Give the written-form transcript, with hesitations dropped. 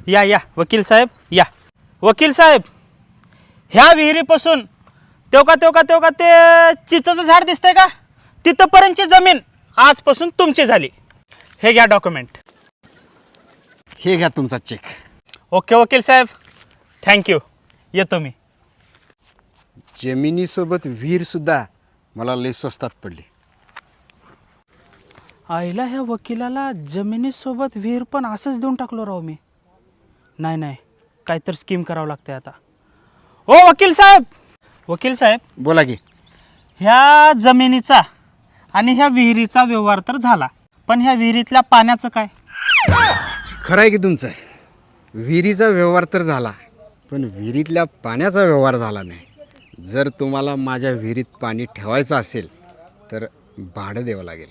या या वकील साहेब या. वकील साहेब, ह्या विहिरीपासून तेवका ते चिचचं झाड दिसतंय का, तिथपर्यंतची जमीन आजपासून तुमची झाली. हे घ्या डॉक्युमेंट. हे घ्या तुमचा चेक. ओके वकील साहेब, थँक्यू. येतो मी. जमिनीसोबत विहीरसुद्धा मला लय स्वस्तात पडली. आईला ह्या वकिलाला जमिनीसोबत विहीर पण असंच देऊन टाकलो राव मी. नाही, काहीतरी स्कीम करावं लागते आता. ओ वकील साहेब, बोला की. ह्या जमिनीचा आणि ह्या विहिरीचा व्यवहार तर झाला, पण ह्या विहिरीतल्या पाण्याचं काय? खरं आहे की तुमचं. विहिरीचा व्यवहार तर झाला, पण विहिरीतल्या पाण्याचा व्यवहार झाला नाही. जर तुम्हाला माझ्या विहिरीत पाणी ठेवायचं असेल तर भाडं द्यावं लागेल.